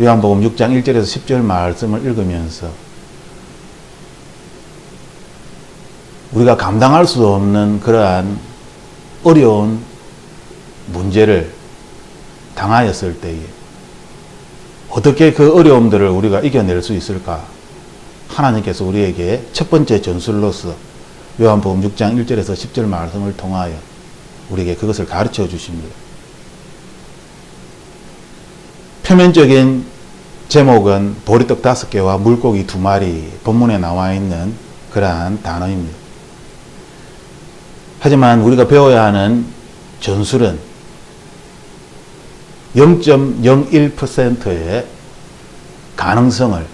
요한복음 6장 1절에서 10절 말씀을 읽으면서 우리가 감당할 수 없는 그러한 어려운 문제를 당하였을 때에 어떻게 그 어려움들을 우리가 이겨낼 수 있을까? 하나님께서 우리에게 첫 번째 전술로서 요한복음 6장 1절에서 10절 말씀을 통하여 우리에게 그것을 가르쳐 주십니다. 표면적인 제목은 보리떡 5개와 물고기 2마리 본문에 나와 있는 그러한 단어입니다. 하지만 우리가 배워야 하는 전술은 0.01%의 가능성을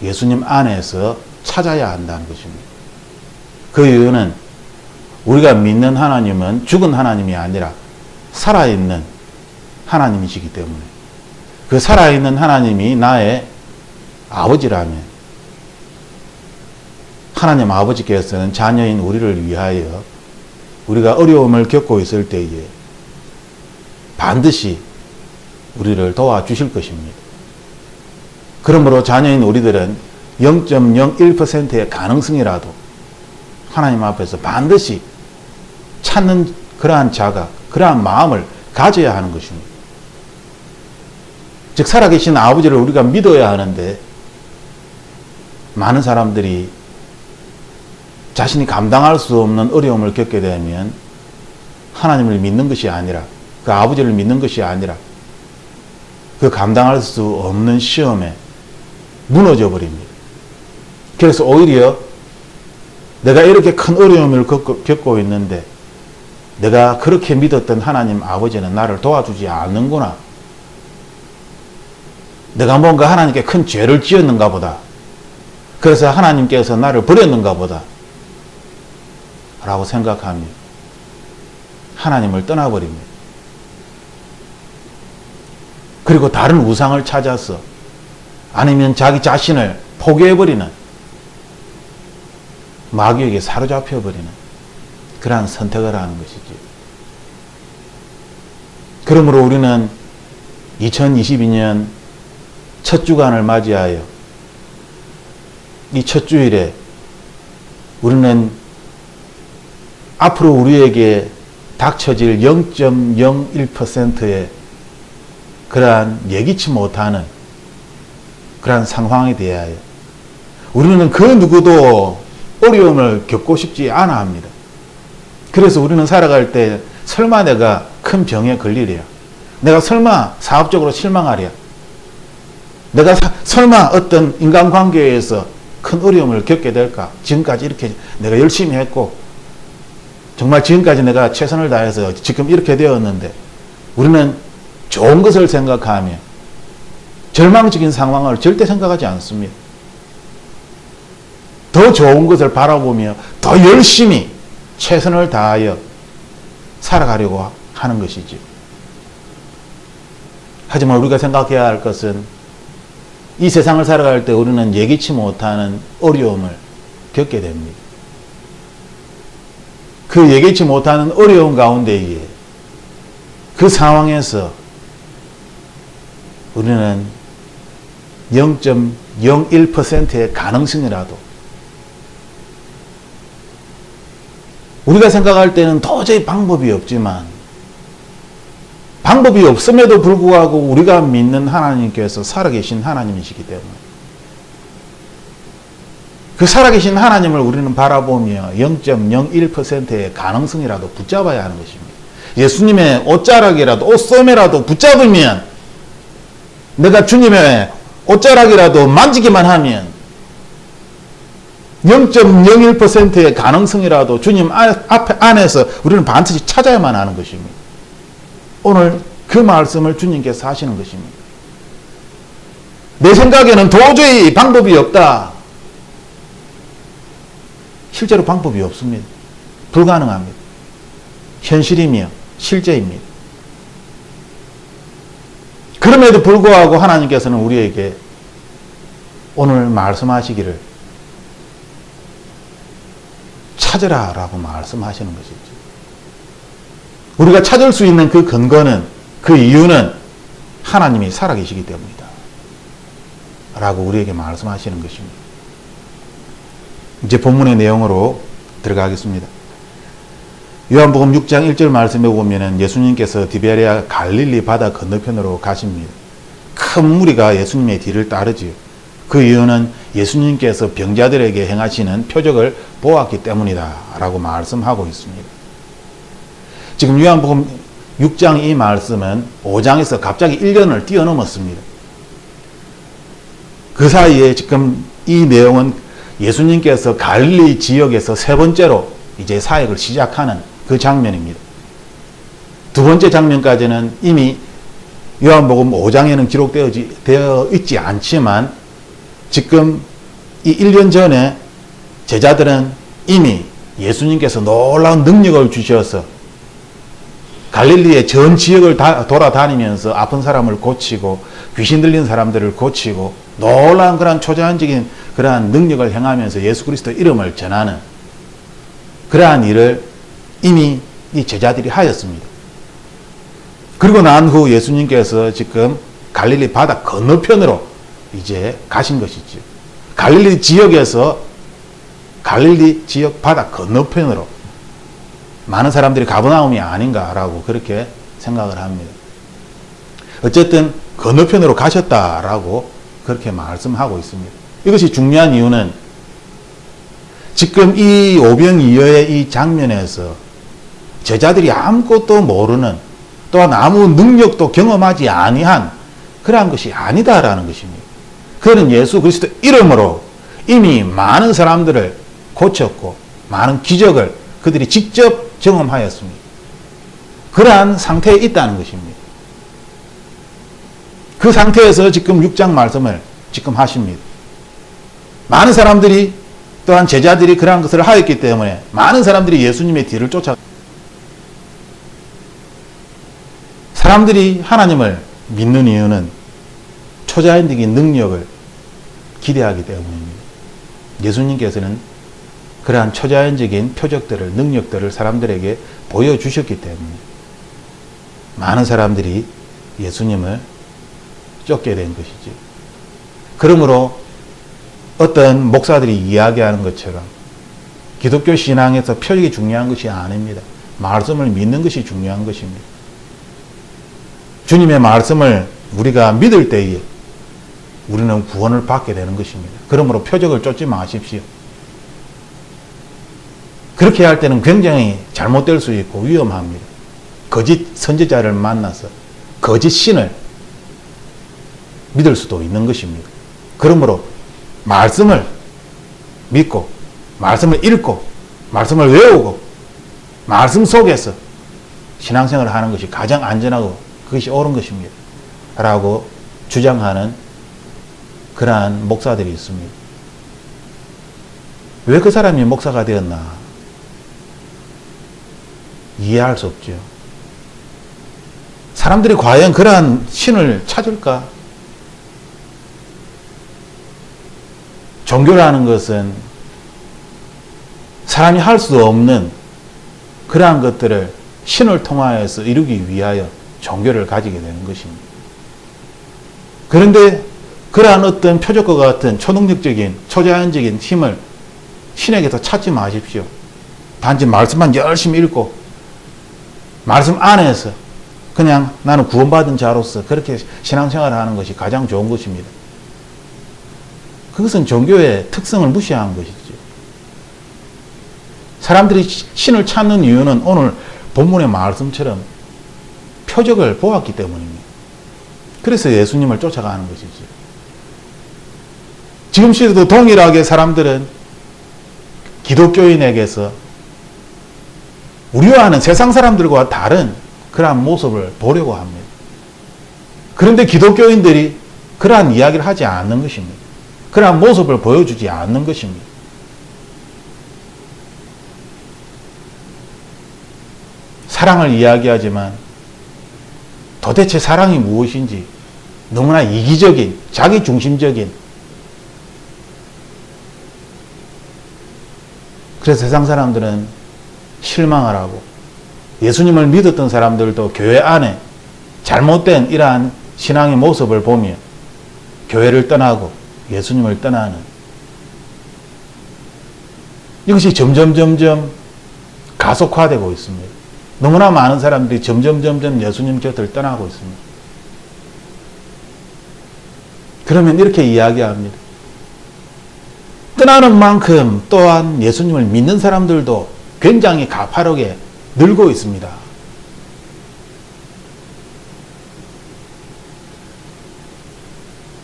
예수님 안에서 찾아야 한다는 것입니다. 그 이유는 우리가 믿는 하나님은 죽은 하나님이 아니라 살아있는 하나님이시기 때문에 그 살아있는 하나님이 나의 아버지라면 하나님 아버지께서는 자녀인 우리를 위하여 우리가 어려움을 겪고 있을 때에 반드시 우리를 도와주실 것입니다. 그러므로 자녀인 우리들은 0.01%의 가능성이라도 하나님 앞에서 반드시 찾는 그러한 자각, 그러한 마음을 가져야 하는 것입니다. 즉 살아계신 아버지를 우리가 믿어야 하는데 많은 사람들이 자신이 감당할 수 없는 어려움을 겪게 되면 하나님을 믿는 것이 아니라 그 아버지를 믿는 것이 아니라 그 감당할 수 없는 시험에 무너져 버립니다. 그래서 오히려 내가 이렇게 큰 어려움을 겪고 있는데 내가 그렇게 믿었던 하나님 아버지는 나를 도와주지 않는구나. 내가 뭔가 하나님께 큰 죄를 지었는가 보다. 그래서 하나님께서 나를 버렸는가 보다. 라고 생각하며 하나님을 떠나버립니다. 그리고 다른 우상을 찾아서 아니면 자기 자신을 포기해버리는 마귀에게 사로잡혀버리는 그러한 선택을 하는 것이지. 그러므로 우리는 2022년 첫 주간을 맞이하여 이 첫 주일에 우리는 앞으로 우리에게 닥쳐질 0.01%의 그러한 예기치 못하는 그러한 상황에 대하여 우리는 그 누구도 어려움을 겪고 싶지 않아 합니다. 그래서 우리는 살아갈 때 설마 내가 큰 병에 걸리랴, 내가 설마 사업적으로 실망하랴, 내가 설마 어떤 인간관계에서 큰 어려움을 겪게 될까? 지금까지 이렇게 내가 열심히 했고 정말 지금까지 내가 최선을 다해서 지금 이렇게 되었는데 우리는 좋은 것을 생각하며 절망적인 상황을 절대 생각하지 않습니다. 더 좋은 것을 바라보며 더 열심히 최선을 다하여 살아가려고 하는 것이죠. 하지만 우리가 생각해야 할 것은 이 세상을 살아갈 때 우리는 예기치 못하는 어려움을 겪게 됩니다. 그 예기치 못하는 어려움 가운데에 그 상황에서 우리는 0.01%의 가능성이라도 우리가 생각할 때는 도저히 방법이 없지만 방법이 없음에도 불구하고 우리가 믿는 하나님께서 살아계신 하나님이시기 때문에 그 살아계신 하나님을 우리는 바라보며 0.01%의 가능성이라도 붙잡아야 하는 것입니다. 예수님의 옷자락이라도 옷소매라도 붙잡으면 내가 주님의 옷자락이라도 만지기만 하면 0.01%의 가능성이라도 주님 안에서 우리는 반드시 찾아야만 하는 것입니다. 오늘 그 말씀을 주님께서 하시는 것입니다. 내 생각에는 도저히 방법이 없다. 실제로 방법이 없습니다. 불가능합니다. 현실이며 실제입니다. 그럼에도 불구하고 하나님께서는 우리에게 오늘 말씀하시기를 찾으라 라고 말씀하시는 것이죠. 우리가 찾을 수 있는 그 근거는, 그 이유는 하나님이 살아계시기 때문이다. 라고 우리에게 말씀하시는 것입니다. 이제 본문의 내용으로 들어가겠습니다. 요한복음 6장 1절 말씀에 보면은 예수님께서 디베리아 갈릴리 바다 건너편으로 가십니다. 큰 무리가 예수님의 뒤를 따르지요. 그 이유는 예수님께서 병자들에게 행하시는 표적을 보았기 때문이다 라고 말씀하고 있습니다. 지금 요한복음 6장 이 말씀은 5장에서 갑자기 1년을 뛰어넘었습니다. 그 사이에 지금 이 내용은 예수님께서 갈릴리 지역에서 세 번째로 이제 사역을 시작하는 그 장면입니다. 두 번째 장면까지는 이미 요한복음 5장에는 기록되어 있지 않지만 지금 이 1년 전에 제자들은 이미 예수님께서 놀라운 능력을 주셔서 갈릴리의 전 지역을 돌아다니면서 아픈 사람을 고치고 귀신 들린 사람들을 고치고 놀라운 그런 초자연적인 그러한 능력을 행하면서 예수 그리스도 이름을 전하는 그러한 일을 이미 이 제자들이 하였습니다. 그리고 난 후 예수님께서 지금 갈릴리 바다 건너편으로 이제 가신 것이죠. 갈릴리 지역에서 갈릴리 지역 바다 건너편으로 많은 사람들이 가버나움이 아닌가라고 그렇게 생각을 합니다. 어쨌든 건너편으로 가셨다라고 그렇게 말씀하고 있습니다. 이것이 중요한 이유는 지금 이 오병이어의 이 장면에서 제자들이 아무것도 모르는 또한 아무 능력도 경험하지 아니한 그러한 것이 아니다라는 것입니다. 그는 예수 그리스도 이름으로 이미 많은 사람들을 고쳤고 많은 기적을 그들이 직접 경험하였습니다. 그러한 상태에 있다는 것입니다. 그 상태에서 지금 6장 말씀을 지금 하십니다. 많은 사람들이 또한 제자들이 그러한 것을 하였기 때문에 많은 사람들이 예수님의 뒤를 쫓아 사람들이 하나님을 믿는 이유는 초자연적인 능력을 기대하기 때문입니다. 예수님께서는 그러한 초자연적인 표적들을 능력들을 사람들에게 보여주셨기 때문에 많은 사람들이 예수님을 쫓게 된 것이지. 그러므로 어떤 목사들이 이야기하는 것처럼 기독교 신앙에서 표적이 중요한 것이 아닙니다. 말씀을 믿는 것이 중요한 것입니다. 주님의 말씀을 우리가 믿을 때에 우리는 구원을 받게 되는 것입니다. 그러므로 표적을 쫓지 마십시오. 그렇게 할 때는 굉장히 잘못될 수 있고 위험합니다. 거짓 선지자를 만나서 거짓 신을 믿을 수도 있는 것입니다. 그러므로 말씀을 믿고 말씀을 읽고 말씀을 외우고 말씀 속에서 신앙생활을 하는 것이 가장 안전하고 그것이 옳은 것입니다. 라고 주장하는 그러한 목사들이 있습니다. 왜 그 사람이 목사가 되었나? 이해할 수 없죠. 사람들이 과연 그러한 신을 찾을까? 종교라는 것은 사람이 할 수 없는 그러한 것들을 신을 통하여서 이루기 위하여 종교를 가지게 되는 것입니다. 그런데 그러한 어떤 표적과 같은 초능력적인 초자연적인 힘을 신에게서 찾지 마십시오. 단지 말씀만 열심히 읽고 말씀 안에서 그냥 나는 구원받은 자로서 그렇게 신앙생활을 하는 것이 가장 좋은 것입니다. 그것은 종교의 특성을 무시하는 것이죠. 사람들이 신을 찾는 이유는 오늘 본문의 말씀처럼 표적을 보았기 때문입니다. 그래서 예수님을 쫓아가는 것이죠. 지금 시대도 동일하게 사람들은 기독교인에게서 우리와는 세상 사람들과 다른 그러한 모습을 보려고 합니다. 그런데 기독교인들이 그러한 이야기를 하지 않는 것입니다. 그러한 모습을 보여주지 않는 것입니다. 사랑을 이야기하지만 도대체 사랑이 무엇인지 너무나 이기적인, 자기중심적인, 그래서 세상 사람들은 실망을 하고 예수님을 믿었던 사람들도 교회 안에 잘못된 이러한 신앙의 모습을 보며 교회를 떠나고 예수님을 떠나는, 이것이 점점 가속화되고 있습니다. 너무나 많은 사람들이 점점 예수님 곁을 떠나고 있습니다. 그러면 이렇게 이야기합니다. 떠나는 만큼 또한 예수님을 믿는 사람들도 굉장히 가파르게 늘고 있습니다.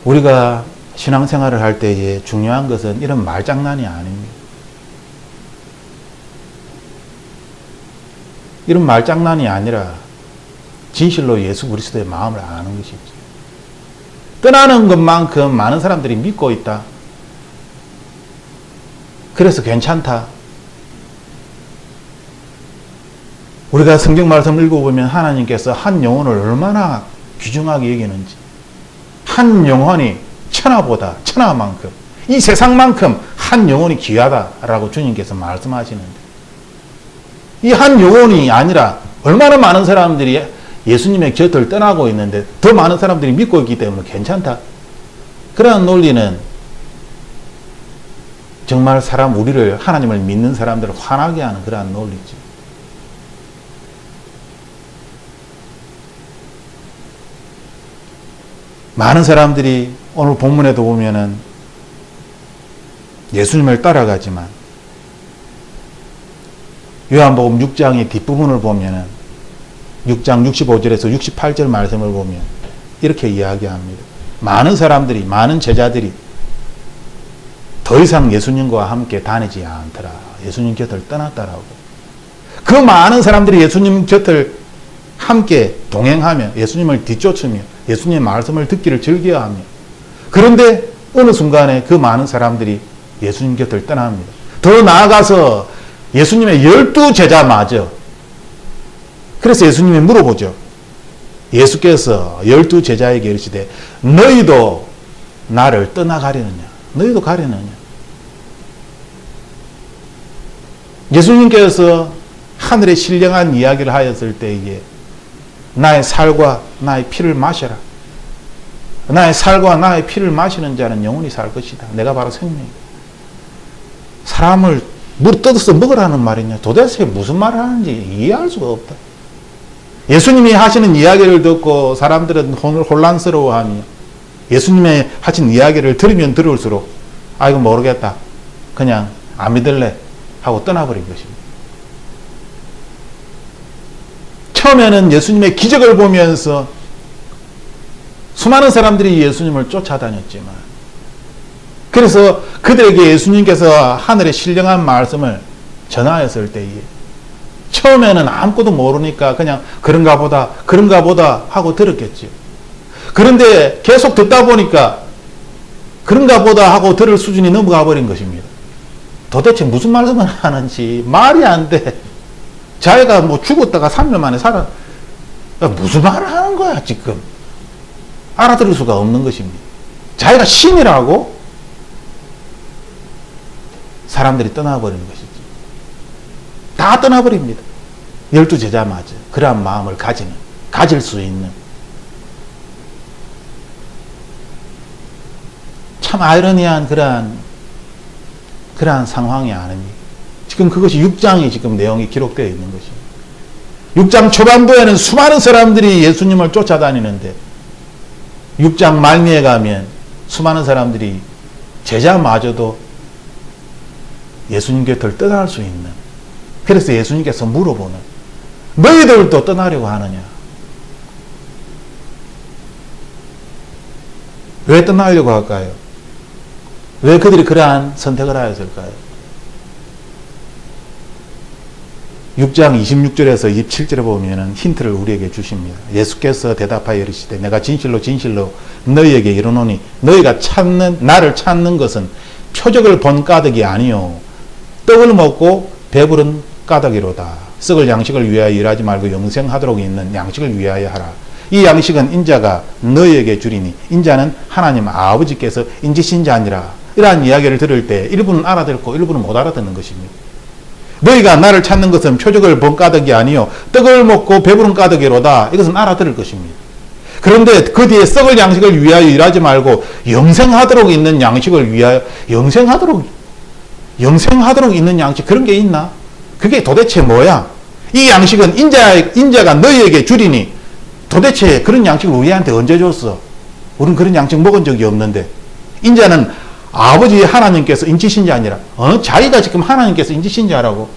우리가 신앙생활을 할 때에 중요한 것은 이런 말장난이 아닙니다. 이런 말장난이 아니라 진실로 예수 그리스도의 마음을 아는 것이죠. 떠나는 것만큼 많은 사람들이 믿고 있다. 그래서 괜찮다. 우리가 성경 말씀을 읽어보면 하나님께서 한 영혼을 얼마나 귀중하게 여기는지, 한 영혼이 천하만큼, 이 세상만큼 한 영혼이 귀하다라고 주님께서 말씀하시는데, 이 한 영혼이 아니라 얼마나 많은 사람들이 예수님의 곁을 떠나고 있는데 더 많은 사람들이 믿고 있기 때문에 괜찮다. 그러한 논리는 정말 우리를, 하나님을 믿는 사람들을 화나게 하는 그러한 논리죠. 많은 사람들이 오늘 본문에도 보면은 예수님을 따라가지만, 요한복음 6장의 뒷부분을 보면은 6장 65절에서 68절 말씀을 보면 이렇게 이야기합니다. 많은 사람들이, 많은 제자들이 더 이상 예수님과 함께 다니지 않더라. 예수님 곁을 떠났다라고. 그 많은 사람들이 예수님 곁을 함께 동행하며 예수님을 뒤쫓으며 예수님의 말씀을 듣기를 즐겨하며, 그런데 어느 순간에 그 많은 사람들이 예수님 곁을 떠납니다. 더 나아가서 예수님의 12제자마저, 그래서 예수님이 물어보죠. 예수께서 12제자에게 이르시되 너희도 나를 떠나가려느냐? 너희도 가려느냐? 예수님께서 하늘에 신령한 이야기를 하였을 때에 나의 살과 나의 피를 마셔라. 나의 살과 나의 피를 마시는 자는 영원히 살 것이다. 내가 바로 생명이다. 사람을 물 뜯어서 먹으라는 말이냐? 도대체 무슨 말을 하는지 이해할 수가 없다. 예수님이 하시는 이야기를 듣고 사람들은 혼란스러워하며 예수님의 하신 이야기를 들으면 들을수록 이거 모르겠다. 그냥 안 믿을래 하고 떠나버린 것입니다. 처음에는 예수님의 기적을 보면서 수많은 사람들이 예수님을 쫓아다녔지만, 그래서 그들에게 예수님께서 하늘의 신령한 말씀을 전하였을 때에 처음에는 아무것도 모르니까 그냥 그런가 보다 하고 들었겠죠. 그런데 계속 듣다 보니까 그런가 보다 하고 들을 수준이 넘어가 버린 것입니다. 도대체 무슨 말씀을 하는지 말이 안 돼. 자기가 뭐 죽었다가 3년 만에 살아. 무슨 말을 하는 거야 지금. 알아들을 수가 없는 것입니다. 자기가 신이라고? 사람들이 떠나버리는 것이지. 다 떠나버립니다. 12제자마저 그러한 마음을 가질 수 있는, 참 아이러니한 그러한 상황이 아닙니까? 지금 그것이 6장이 지금 내용이 기록되어 있는 것입니다. 6장 초반부에는 수많은 사람들이 예수님을 쫓아다니는데 6장 말미에 가면 수많은 사람들이 제자마저도 예수님 곁을 떠날 수 있는, 그래서 예수님께서 물어보는, 너희들도 떠나려고 하느냐? 왜 떠나려고 할까요? 왜 그들이 그러한 선택을 하였을까요? 6장 26절에서 27절에 보면 힌트를 우리에게 주십니다. 예수께서 대답하여 이르시되 내가 진실로 너희에게 이르노니 너희가 나를 찾는 것은 표적을 본 까닭이 아니요 떡을 먹고 배부른 까닭이로다. 썩을 양식을 위하여 일하지 말고 영생하도록 있는 양식을 위하여 하라. 이 양식은 인자가 너희에게 주리니 인자는 하나님 아버지께서 인지신 자니라. 이러한 이야기를 들을 때 일부는 알아듣고 일부는 못 알아듣는 것입니다. 너희가 나를 찾는 것은 표적을 본 까닭이 아니요 떡을 먹고 배부른 까닭이로다. 이것은 알아들을 것입니다. 그런데 그 뒤에 썩을 양식을 위하여 일하지 말고 영생하도록 있는 양식을 위하여 영생하도록 있는 양식, 그런 게 있나? 그게 도대체 뭐야? 이 양식은 인자가 너희에게 주리니, 도대체 그런 양식을 우리한테 언제 줬어? 우리는 그런 양식 먹은 적이 없는데. 인자는 아버지 하나님께서 인치신 자 아니라 자기가 지금 하나님께서 인치신 자라고.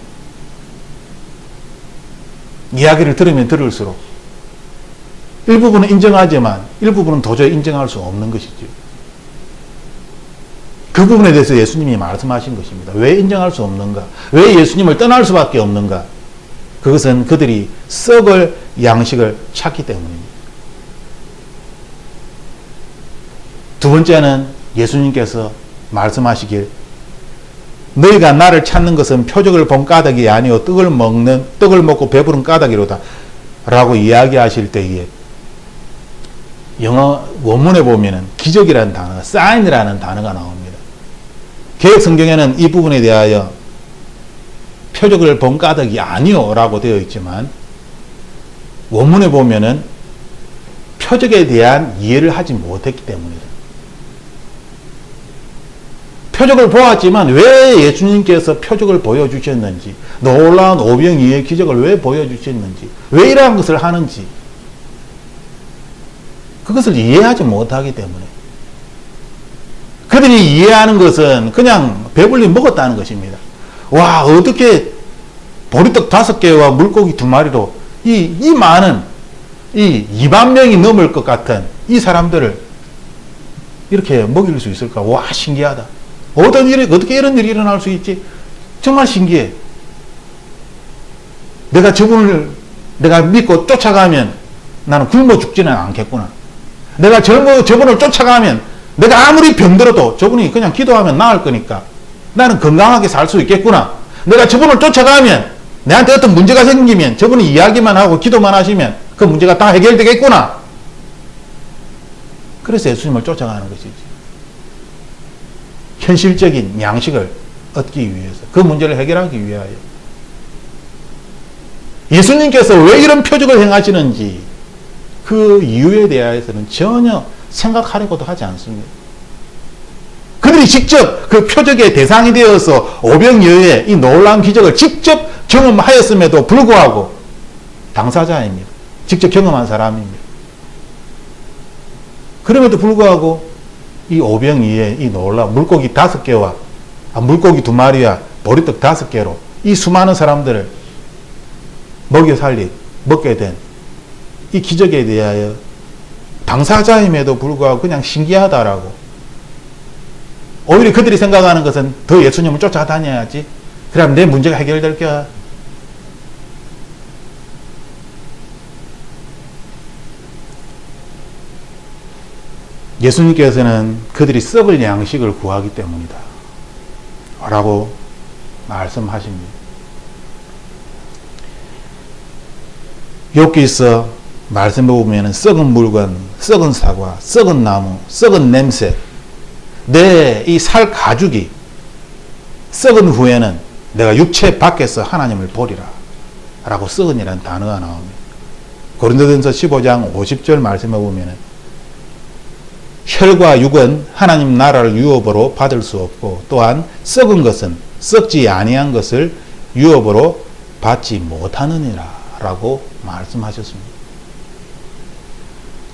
이야기를 들으면 들을수록 일부분은 인정하지만 일부분은 도저히 인정할 수 없는 것이죠. 그 부분에 대해서 예수님이 말씀하신 것입니다. 왜 인정할 수 없는가? 왜 예수님을 떠날 수밖에 없는가? 그것은 그들이 썩을 양식을 찾기 때문입니다. 두 번째는 예수님께서 말씀하시길, 너희가 나를 찾는 것은 표적을 본 까닭이 아니요 떡을 먹고 배부른 까닭이로다 라고 이야기하실 때에, 영어 원문에 보면은 기적이라는 단어가, sign이라는 단어가 나옵니다. 개역 성경에는 이 부분에 대하여 표적을 본 까닭이 아니요 라고 되어 있지만, 원문에 보면은 표적에 대한 이해를 하지 못했기 때문이다. 표적을 보았지만 왜 예수님께서 표적을 보여주셨는지, 놀라운 오병이의 기적을 왜 보여주셨는지, 왜 이러한 것을 하는지, 그것을 이해하지 못하기 때문에, 그들이 이해하는 것은 그냥 배불리 먹었다는 것입니다. 와, 어떻게 보리떡 5개와 물고기 2마리로 이 많은 2만 명이 넘을 것 같은 이 사람들을 이렇게 먹일 수 있을까? 와, 신기하다. 어떻게 이런 일이 일어날 수 있지? 정말 신기해. 내가 저분을 내가 믿고 쫓아가면 나는 굶어 죽지는 않겠구나. 내가 저분을 쫓아가면 내가 아무리 병들어도 저분이 그냥 기도하면 나을 거니까 나는 건강하게 살 수 있겠구나. 내가 저분을 쫓아가면 내한테 어떤 문제가 생기면 저분이 이야기만 하고 기도만 하시면 그 문제가 다 해결되겠구나. 그래서 예수님을 쫓아가는 것이지. 현실적인 양식을 얻기 위해서, 그 문제를 해결하기 위하여. 예수님께서 왜 이런 표적을 행하시는지 그 이유에 대해서는 전혀 생각하려고도 하지 않습니다. 그들이 직접 그 표적의 대상이 되어서 오병이어의 이 놀라운 기적을 직접 경험하였음에도 불구하고 당사자입니다. 직접 경험한 사람입니다. 그럼에도 불구하고 이 오병이의 이 놀라운 물고기 5개와 물고기 2마리와 보리떡 5개로 이 수많은 사람들을 먹게 된 이 기적에 대하여 당사자임에도 불구하고 그냥 신기하다라고, 오히려 그들이 생각하는 것은 더 예수님을 쫓아다녀야지, 그럼 내 문제가 해결될 거야. 예수님께서는 그들이 썩을 양식을 구하기 때문이다 라고 말씀하십니다. 욥기서 말씀해 보면 썩은 물건, 썩은 사과, 썩은 나무, 썩은 냄새, 내 이 살 가죽이 썩은 후에는 내가 육체 밖에서 하나님을 보리라 라고 썩은이라는 단어가 나옵니다. 고린도전서 15장 50절 말씀해 보면 혈과 육은 하나님 나라를 유업으로 받을 수 없고, 또한 썩은 것은 썩지 아니한 것을 유업으로 받지 못하느니라 라고 말씀하셨습니다.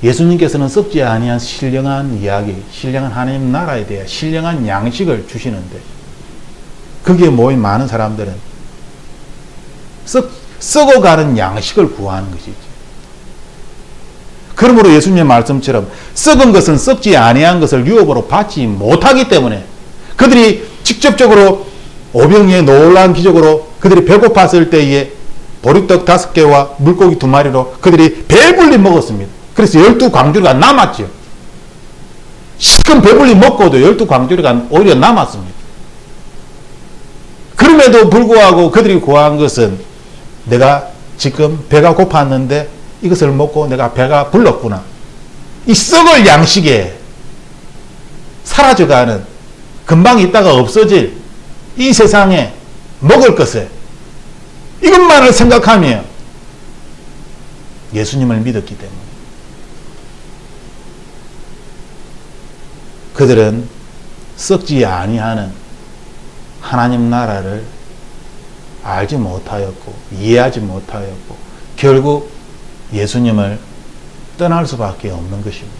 예수님께서는 썩지 아니한 신령한 이야기, 신령한 하나님 나라에 대해 신령한 양식을 주시는데, 거기에 모인 많은 사람들은 썩어가는 양식을 구하는 것이지. 그러므로 예수님의 말씀처럼 썩은 것은 썩지 아니한 것을 유업으로 받지 못하기 때문에 그들이 직접적으로 오병이의 놀라운 기적으로 그들이 배고팠을 때에 보리떡 5개와 물고기 2마리로 그들이 배불리 먹었습니다. 그래서 12광주리가 남았죠. 실컷 배불리 먹고도 12광주리가 오히려 남았습니다. 그럼에도 불구하고 그들이 구한 것은, 내가 지금 배가 고팠는데 이것을 먹고 내가 배가 불렀구나. 이 썩을 양식에 사라져가는, 금방 있다가 없어질 이 세상에 먹을 것에 이것만을 생각하며 예수님을 믿었기 때문에, 그들은 썩지 아니하는 하나님 나라를 알지 못하였고 이해하지 못하였고 결국 예수님을 떠날 수밖에 없는 것입니다.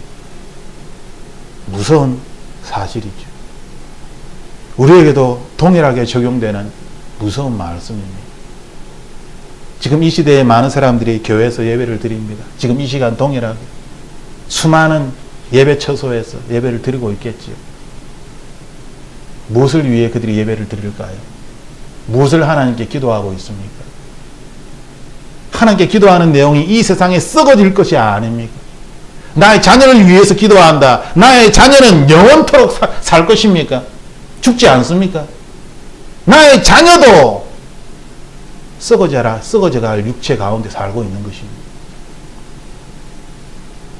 무서운 사실이죠. 우리에게도 동일하게 적용되는 무서운 말씀입니다. 지금 이 시대에 많은 사람들이 교회에서 예배를 드립니다. 지금 이 시간 동일하게 수많은 예배 처소에서 예배를 드리고 있겠지요. 무엇을 위해 그들이 예배를 드릴까요? 무엇을 하나님께 기도하고 있습니까? 하나님께 기도하는 내용이 이 세상에 썩어질 것이 아닙니까? 나의 자녀를 위해서 기도한다. 나의 자녀는 영원토록 살 것입니까? 죽지 않습니까? 나의 자녀도 썩어져갈 육체 가운데 살고 있는 것입니다.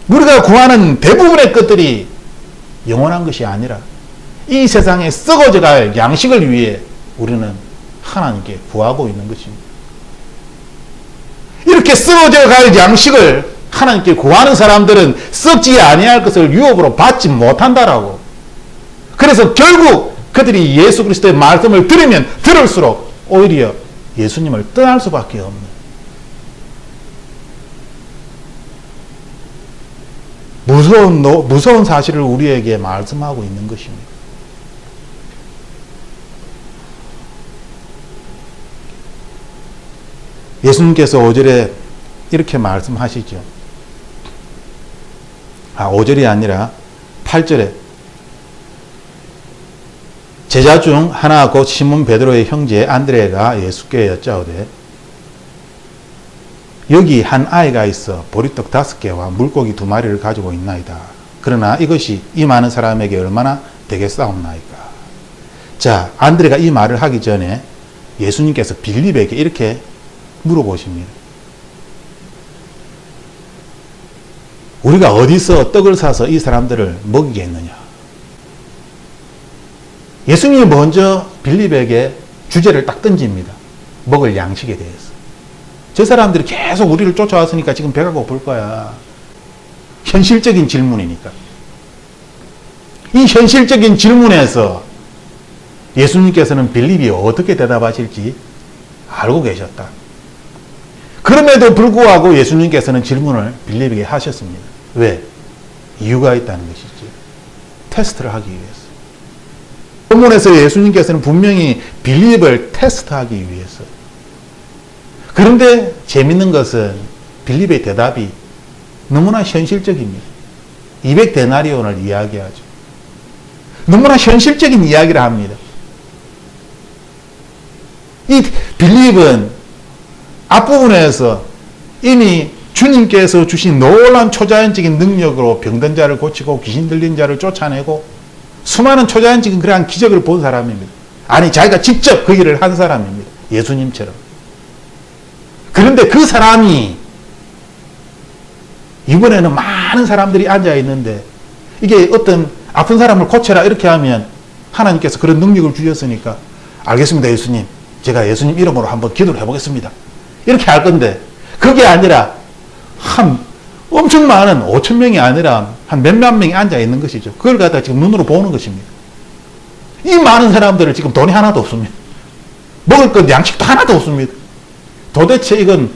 우리가 구하는 대부분의 것들이 영원한 것이 아니라 이 세상에 썩어져갈 양식을 위해 우리는 하나님께 구하고 있는 것입니다. 이렇게 썩어져갈 양식을 하나님께 구하는 사람들은 썩지 아니할 것을 유업으로 받지 못한다라고. 그래서 결국 그들이 예수 그리스도의 말씀을 들으면 들을수록 오히려 예수님을 떠날 수밖에 없는 무서운 사실을 우리에게 말씀하고 있는 것입니다. 예수님께서 5절에 이렇게 말씀하시죠. 5절이 아니라 8절에 제자 중 하나 곧 시몬 베드로의 형제 안드레가 예수께 여짜오되 여기 한 아이가 있어 보리떡 5개와 물고기 2마리를 가지고 있나이다. 그러나 이것이 이 많은 사람에게 얼마나 되겠사옵나이까. 자, 안드레가 이 말을 하기 전에 예수님께서 빌립에게 이렇게 물어보십니다. 우리가 어디서 떡을 사서 이 사람들을 먹이겠느냐. 예수님이 먼저 빌립에게 주제를 딱 던집니다. 먹을 양식에 대해서. 저 사람들이 계속 우리를 쫓아왔으니까 지금 배가 고플 거야. 현실적인 질문이니까. 이 현실적인 질문에서 예수님께서는 빌립이 어떻게 대답하실지 알고 계셨다. 그럼에도 불구하고 예수님께서는 질문을 빌립에게 하셨습니다. 왜? 이유가 있다는 것이죠. 테스트를 하기 위해서. 본문에서 예수님께서는 분명히 빌립을 테스트하기 위해서. 그런데 재밌는 것은 빌립의 대답이 너무나 현실적입니다. 200데나리온을 이야기하죠. 너무나 현실적인 이야기를 합니다. 이 빌립은 앞부분에서 이미 주님께서 주신 놀라운 초자연적인 능력으로 병든 자를 고치고 귀신 들린 자를 쫓아내고 수많은 초자연적인 그러한 기적을 본 사람입니다. 아니, 자기가 직접 그 일을 한 사람입니다. 예수님처럼. 그런데 그 사람이 이번에는 많은 사람들이 앉아 있는데 이게 어떤 아픈 사람을 고쳐라 이렇게 하면 하나님께서 그런 능력을 주셨으니까 알겠습니다, 예수님. 제가 예수님 이름으로 한번 기도를 해보겠습니다. 이렇게 할 건데 그게 아니라 한 엄청 많은 5천 명이 아니라 한 몇만 명이 앉아 있는 것이죠. 그걸 갖다 지금 눈으로 보는 것입니다. 이 많은 사람들은 지금 돈이 하나도 없습니다. 먹을 것 양식도 하나도 없습니다. 도대체 이건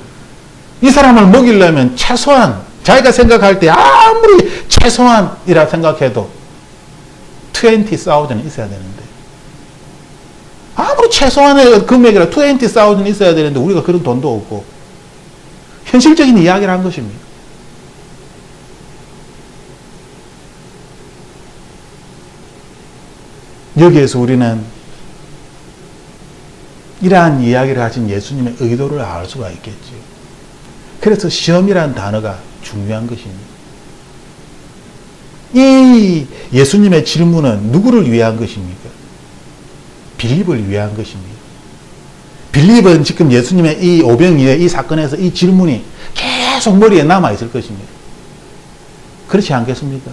이 사람을 먹이려면 최소한 자기가 생각할 때 아무리 최소한이라 생각해도 20,000 있어야 되는데 아무리 최소한의 금액이라 20,000 있어야 되는데 우리가 그런 돈도 없고 현실적인 이야기를 한 것입니다. 여기에서 우리는 이러한 이야기를 하신 예수님의 의도를 알 수가 있겠죠. 그래서 시험이라는 단어가 중요한 것입니다. 이 예수님의 질문은 누구를 위한 것입니까? 빌립을 위한 것입니다. 빌립은 지금 예수님의 이 오병이어의 이 사건에서 이 질문이 계속 머리에 남아있을 것입니다. 그렇지 않겠습니까?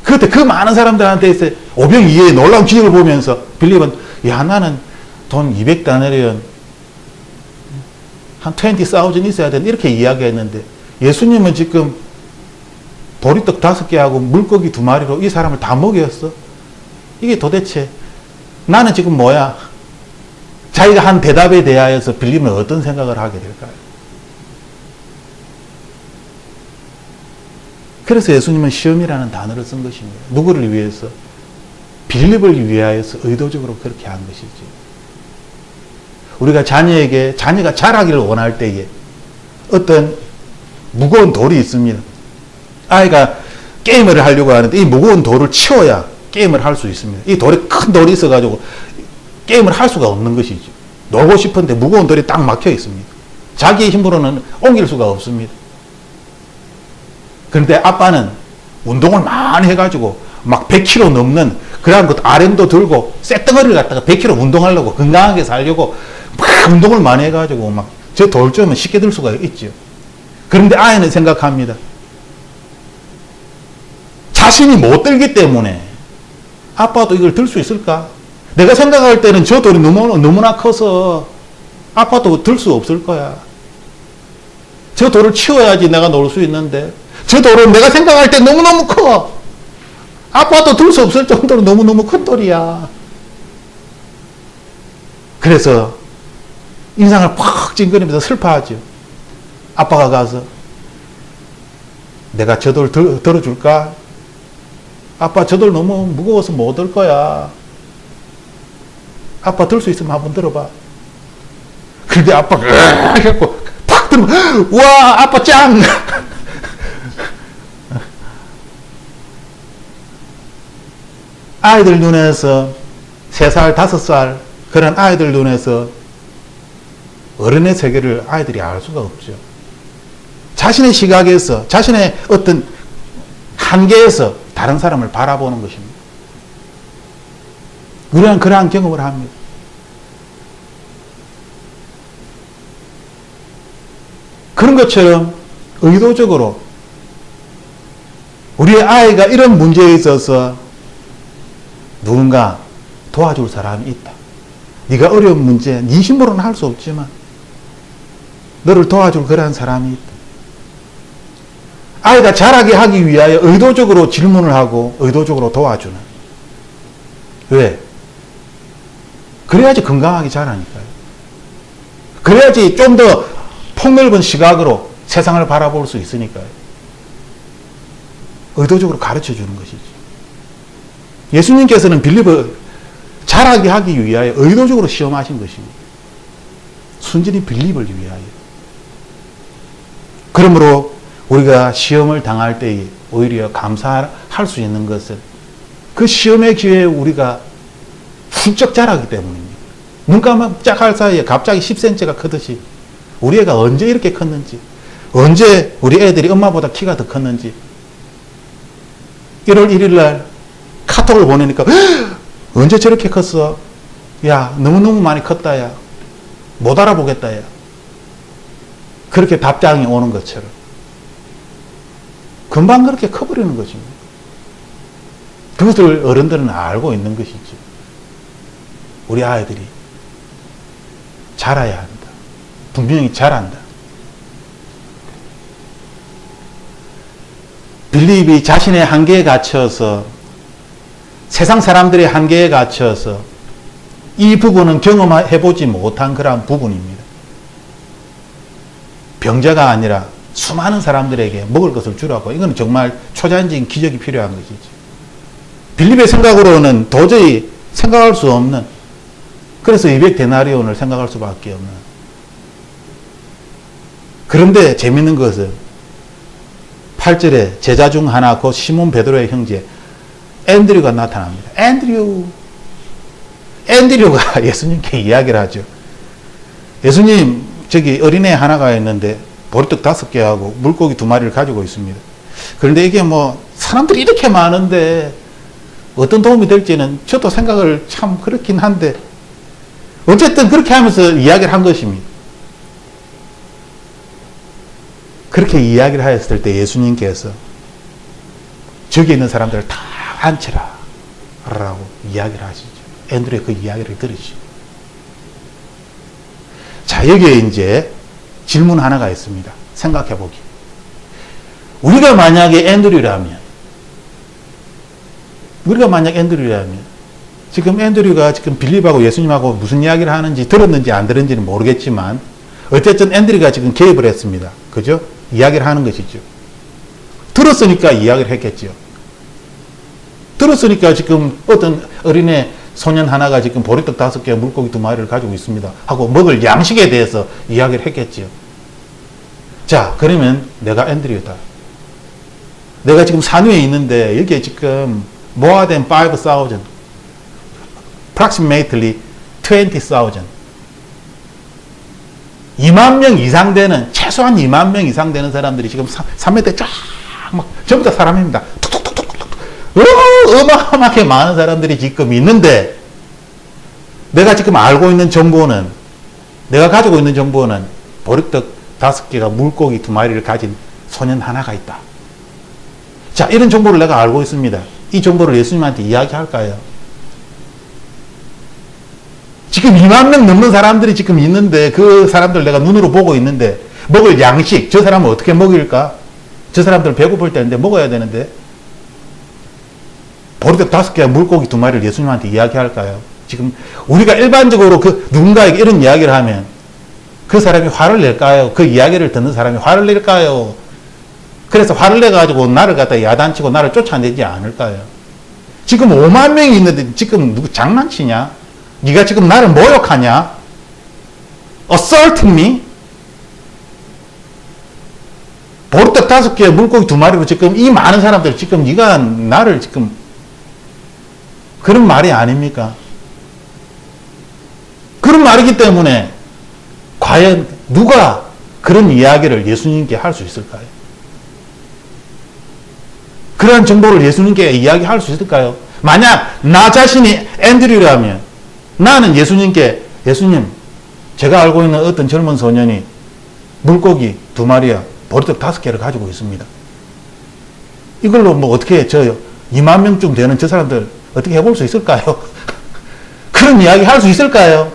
그때 그 많은 사람들한테 오병이어의 놀라운 기적을 보면서 빌립은 야, 나는 돈 200데나리온 한 20,000 있어야 되는데 이렇게 이야기했는데 예수님은 지금 보리떡 5개하고 물고기 2마리로 이 사람을 다 먹였어? 이게 도대체 나는 지금 뭐야? 자기가 한 대답에 대하여서 빌립은 어떤 생각을 하게 될까요? 그래서 예수님은 시험이라는 단어를 쓴 것입니다. 누구를 위해서? 빌립을 위하여서 의도적으로 그렇게 한 것이지. 우리가 자녀가 자라기를 원할 때에 어떤 무거운 돌이 있습니다. 아이가 게임을 하려고 하는데 이 무거운 돌을 치워야 게임을 할 수 있습니다. 이 돌에 큰 돌이 있어가지고 게임을 할 수가 없는 것이죠. 놀고 싶은데 무거운 돌이 딱 막혀 있습니다. 자기의 힘으로는 옮길 수가 없습니다. 그런데 아빠는 운동을 많이 해가지고 막 100kg 넘는 그런 것 아령도 들고 쇳덩어리를 갖다가 100kg 운동하려고 건강하게 살려고 막 운동을 많이 해가지고 막 저 돌점은 쉽게 들 수가 있죠. 그런데 아이는 생각합니다. 자신이 못 들기 때문에 아빠도 이걸 들 수 있을까? 내가 생각할 때는 저 돌이 너무나 커서 아빠도 들 수 없을 거야. 저 돌을 치워야지 내가 놀 수 있는데 저 돌은 내가 생각할 때 너무너무 커. 아빠도 들 수 없을 정도로 너무너무 큰 돌이야. 그래서 인상을 팍 찡그리면서 슬퍼하죠. 아빠가 가서 내가 저 돌 들어줄까? 아빠 저 돌 너무 무거워서 못 들 거야. 아빠 들 수 있으면 한번 들어봐. 그런데 아빠가 해갖고 팍 들면 와 아빠 짱! 아이들 눈에서 3살, 5살 그런 아이들 눈에서 어른의 세계를 아이들이 알 수가 없죠. 자신의 시각에서 자신의 어떤 한계에서 다른 사람을 바라보는 것입니다. 우리는 그러한 경험을 합니다. 그런 것처럼 의도적으로 우리의 아이가 이런 문제에 있어서 누군가 도와줄 사람이 있다. 네가 어려운 문제, 네 힘으로는 할 수 없지만 너를 도와줄 그러한 사람이 있다. 아이가 자라게 하기 위하여 의도적으로 질문을 하고 의도적으로 도와주는. 왜? 그래야지 건강하게 자라니까요. 그래야지 좀 더 폭넓은 시각으로 세상을 바라볼 수 있으니까요. 의도적으로 가르쳐 주는 것이지. 예수님께서는 빌립을 자라게 하기 위하여 의도적으로 시험하신 것입니다. 순전히 빌립을 위하여. 그러므로 우리가 시험을 당할 때에 오히려 감사할 수 있는 것은 그 시험의 기회에 우리가 훌쩍 자라기 때문입니다. 눈 깜짝할 사이에 갑자기 10cm가 크듯이 우리 애가 언제 이렇게 컸는지, 언제 우리 애들이 엄마보다 키가 더 컸는지 1월 1일 날 카톡을 보내니까 언제 저렇게 컸어? 야 너무너무 많이 컸다 야. 못 알아보겠다 야. 그렇게 답장이 오는 것처럼 금방 그렇게 커버리는 것입니다. 그것을 어른들은 알고 있는 것이지. 우리 아이들이 자라야 한다. 분명히 자란다. 빌립이 자신의 한계에 갇혀서 세상 사람들의 한계에 갇혀서 이 부분은 경험해보지 못한 그러한 부분입니다. 병자가 아니라 수많은 사람들에게 먹을 것을 주라고. 이건 정말 초자연적인 기적이 필요한 것이지. 빌립의 생각으로는 도저히 생각할 수 없는, 그래서 200데나리온을 생각할 수밖에 없는. 그런데 재밌는 것은 8절에 제자 중 하나 곧 시몬 베드로의 형제 앤드류가 나타납니다. 앤드류가 예수님께 이야기를 하죠. 예수님, 저기 어린애 하나가 있는데 보리떡 5개하고 물고기 2마리를 가지고 있습니다. 그런데 이게 뭐 사람들이 이렇게 많은데 어떤 도움이 될지는 저도 생각을 참 그렇긴 한데 어쨌든 그렇게 하면서 이야기를 한 것입니다. 그렇게 이야기를 하였을 때 예수님께서 저기 있는 사람들을 다 앉혀라 라고 이야기를 하시죠. 앤드류의 그 이야기를 들으시죠. 자, 여기에 이제 질문 하나가 있습니다. 생각해 보기. 우리가 만약에 앤드류라면 지금 앤드류가 지금 빌립하고 예수님하고 무슨 이야기를 하는지 들었는지 안 들었는지는 모르겠지만 어쨌든 앤드류가 지금 개입을 했습니다. 그죠? 이야기를 하는 것이죠. 들었으니까 이야기를 했겠죠. 들었으니까 지금 어떤 어린애 소년 하나가 지금 보리떡 5개, 물고기 2마리를 가지고 있습니다 하고 먹을 양식에 대해서 이야기를 했겠죠. 자, 그러면 내가 앤드류다. 내가 지금 산 위에 있는데 여기에 지금 more than 5,000, approximately 20,000, 2만 명 이상 되는, 최소한 2만 명 이상 되는 사람들이 지금 산맥에 쫙 막 전부 다 사람입니다. 툭툭툭툭툭. 어마어마하게 많은 사람들이 지금 있는데 내가 지금 알고 있는 정보는, 내가 가지고 있는 정보는 보리떡 5개가 물고기 2마리를 가진 소년 하나가 있다. 자, 이런 정보를 내가 알고 있습니다. 이 정보를 예수님한테 이야기할까요? 지금 2만 명 넘는 사람들이 지금 있는데 그 사람들 내가 눈으로 보고 있는데 먹을 양식, 저 사람은 어떻게 먹일까? 저 사람들 배고플 때인데 먹어야 되는데 보리떡 5개와 물고기 2마리를 예수님한테 이야기할까요? 지금 우리가 일반적으로 그 누군가에게 이런 이야기를 하면 그 사람이 화를 낼까요? 그 이야기를 듣는 사람이 화를 낼까요? 그래서 화를 내가지고 나를 갖다 야단치고 나를 쫓아내지 않을까요? 지금 5만 명이 있는데 지금 누구 장난치냐? 네가 지금 나를 모욕하냐? Assaulting me? 보리떡 5개, 물고기 2마리로 지금 이 많은 사람들 지금 네가 나를 지금 그런 말이 아닙니까? 그런 말이기 때문에 과연 누가 그런 이야기를 예수님께 할 수 있을까요? 그러한 정보를 예수님께 이야기할 수 있을까요? 만약 나 자신이 앤드류라면 나는 예수님께, 예수님, 제가 알고 있는 어떤 젊은 소년이 물고기 2마리와 보리떡 5개를 가지고 있습니다. 이걸로 뭐 어떻게 저 2만 명쯤 되는 저 사람들 어떻게 해볼 수 있을까요? 그런 이야기 할 수 있을까요?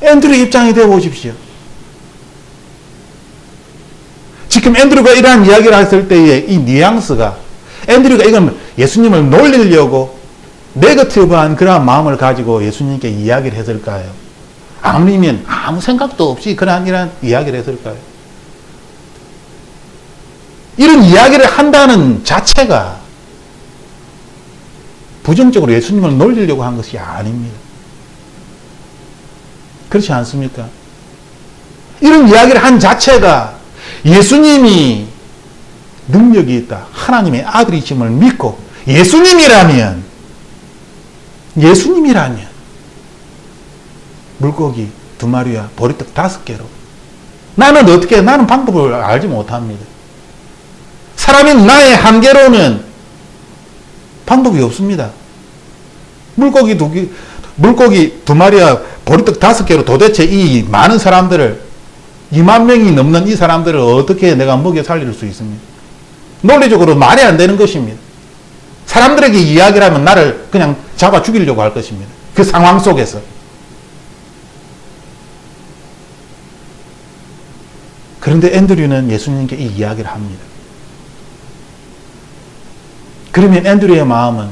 앤드류 입장이 되어 보십시오. 지금 앤드류가 이러한 이야기를 했을 때의 이 뉘앙스가, 앤드류가 이건 예수님을 놀리려고 네거티브한 그러한 마음을 가지고 예수님께 이야기를 했을까요? 아니면 아무 생각도 없이 이러한 이야기를 했을까요? 이런 이야기를 한다는 자체가 부정적으로 예수님을 놀리려고 한 것이 아닙니다. 그렇지 않습니까? 이런 이야기를 한 자체가 예수님이 능력이 있다, 하나님의 아들이심을 믿고 예수님이라면 물고기 2마리와 보리떡 5개로 나는 방법을 알지 못합니다. 사람인 나의 한계로는 방법이 없습니다. 물고기 2마리와 보리떡 5개로 도대체 이 많은 사람들을, 2만 명이 넘는 이 사람들을 어떻게 내가 먹여 살릴 수 있습니까? 논리적으로 말이 안 되는 것입니다. 사람들에게 이야기를 하면 나를 그냥 잡아 죽이려고 할 것입니다. 그 상황 속에서. 그런데 앤드류는 예수님께 이 이야기를 합니다. 그러면 앤드류의 마음은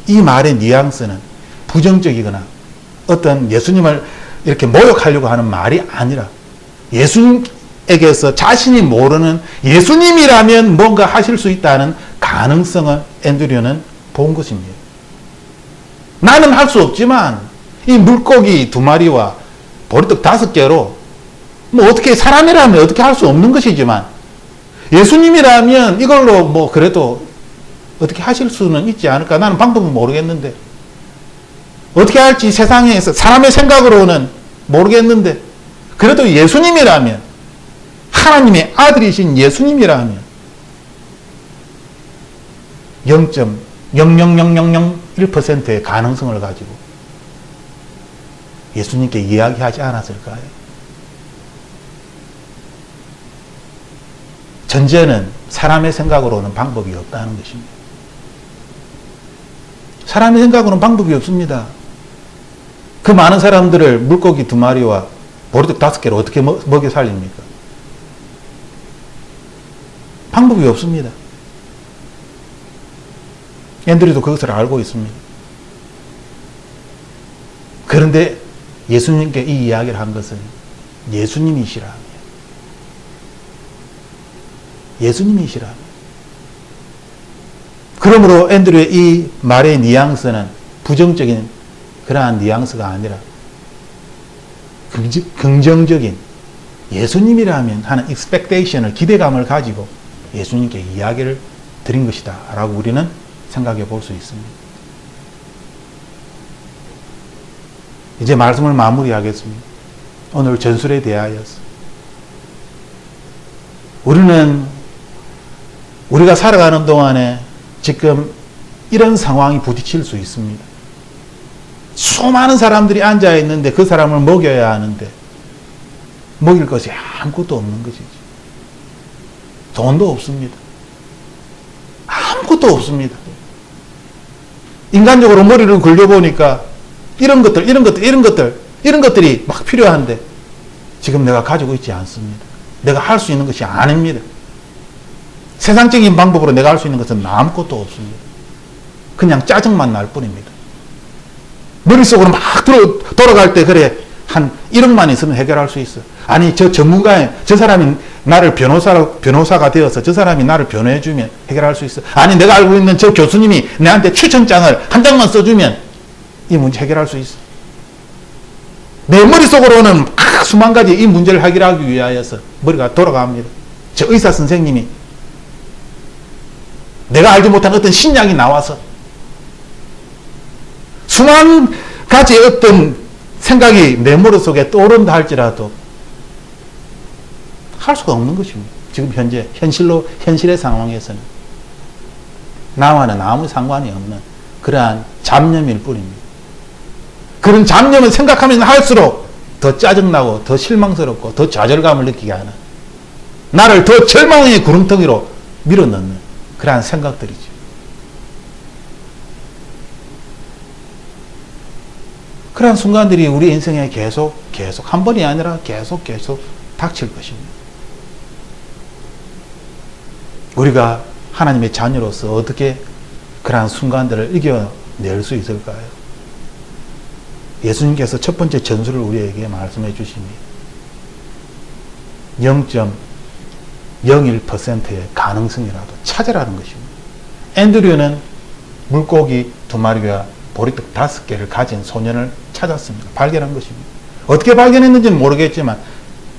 이 말의 뉘앙스는 부정적이거나 어떤 예수님을 이렇게 모욕하려고 하는 말이 아니라 예수님에게서 자신이 모르는 예수님이라면 뭔가 하실 수 있다는 가능성을 앤드류는 본 것입니다. 나는 할 수 없지만 이 물고기 2마리와 보리떡 5개로 뭐 어떻게, 사람이라면 어떻게 할 수 없는 것이지만 예수님이라면 이걸로 뭐 그래도 어떻게 하실 수는 있지 않을까? 나는 방법은 모르겠는데 어떻게 할지 세상에서 사람의 생각으로는 모르겠는데 그래도 예수님이라면, 하나님의 아들이신 예수님이라면 0.00001%의 가능성을 가지고 예수님께 이야기하지 않았을까요? 전제는 사람의 생각으로는 방법이 없다는 것입니다. 사람의 생각으로는 방법이 없습니다. 그 많은 사람들을 물고기 2마리와 보리떡 5개로 어떻게 먹여 살립니까? 방법이 없습니다. 앤드류도 그것을 알고 있습니다. 그런데 예수님께 이 이야기를 한 것은 예수님이시라 합니다. 예수님이시라 합니다. 그러므로 앤드류의 이 말의 뉘앙스는 부정적인 그러한 뉘앙스가 아니라 긍정적인 예수님이라면 하는 expectation을, 기대감을 가지고 예수님께 이야기를 드린 것이다 라고 우리는 생각해 볼 수 있습니다. 이제 말씀을 마무리하겠습니다. 오늘 전술에 대하여서 우리가 살아가는 동안에 지금 이런 상황이 부딪힐 수 있습니다. 수많은 사람들이 앉아 있는데 그 사람을 먹여야 하는데 먹일 것이 아무것도 없는 것이지. 돈도 없습니다. 아무것도 없습니다. 인간적으로 머리를 굴려보니까 이런 것들이 막 필요한데 지금 내가 가지고 있지 않습니다. 내가 할 수 있는 것이 아닙니다. 세상적인 방법으로 내가 할 수 있는 것은 아무것도 없습니다. 그냥 짜증만 날 뿐입니다. 머릿속으로 막 돌아갈 때 그래 한 1억만 있으면 해결할 수 있어. 아니 저 사람이 나를 변호사가 되어서 저 사람이 나를 변호해주면 해결할 수 있어. 아니 내가 알고 있는 저 교수님이 내한테 추천장을 한 장만 써주면 이 문제 해결할 수 있어. 내 머릿속으로는 수만 가지 이 문제를 해결하기 위하여서 머리가 돌아갑니다. 저 의사 선생님이 내가 알지 못한 어떤 신약이 나와서 수만 가지 어떤 생각이 내 머릿속에 떠오른다 할지라도 할 수가 없는 것입니다. 지금 현실의 상황에서는 나와는 아무 상관이 없는 그러한 잡념일 뿐입니다. 그런 잡념을 생각하면 할수록 더 짜증나고 더 실망스럽고 더 좌절감을 느끼게 하는, 나를 더 절망의 구름텅이로 밀어넣는 그러한 생각들이죠. 그러한 순간들이 우리 인생에 계속 한 번이 아니라 계속 닥칠 것입니다. 우리가 하나님의 자녀로서 어떻게 그러한 순간들을 이겨낼 수 있을까요? 예수님께서 첫 번째 전술을 우리에게 말씀해 주십니다. 0.01%의 가능성이라도 찾으라는 것입니다. 앤드류는 물고기 2마리와 보리떡 5개를 가진 소년을 찾았습니다. 발견한 것입니다. 어떻게 발견했는지는 모르겠지만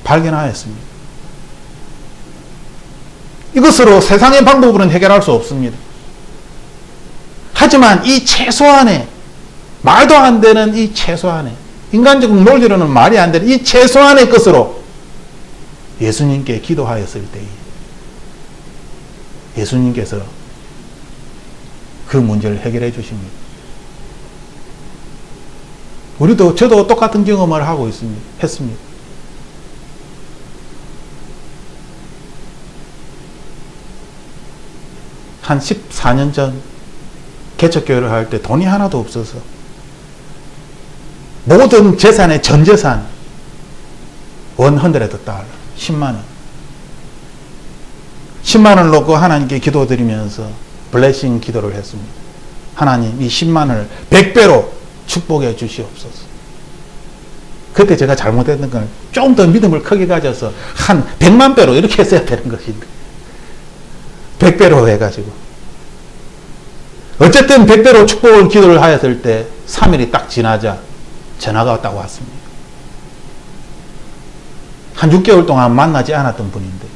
발견하였습니다. 이것으로 세상의 방법으로는 해결할 수 없습니다. 하지만 이 최소한의, 말도 안 되는 이 최소한의, 인간적인 논리로는 말이 안 되는 이 최소한의 것으로 예수님께 기도하였을 때에 예수님께서 그 문제를 해결해 주십니다. 저도 똑같은 경험을 하고 했습니다. 한 14년 전 개척교회를 할 때 돈이 하나도 없어서 모든 재산의 전 재산 $100 10만 원을 놓고 하나님께 기도드리면서 블레싱 기도를 했습니다. 하나님 이 10만 원을 100배로 축복해 주시옵소서. 그때 제가 잘못했던 건 좀 더 믿음을 크게 가져서 한 100만 배로 이렇게 했어야 되는 것인데 100배로 해가지고 어쨌든 100배로 축복을 기도를 하였을 때 3일이 딱 지나자 전화가 딱 왔습니다. 한 6개월 동안 만나지 않았던 분인데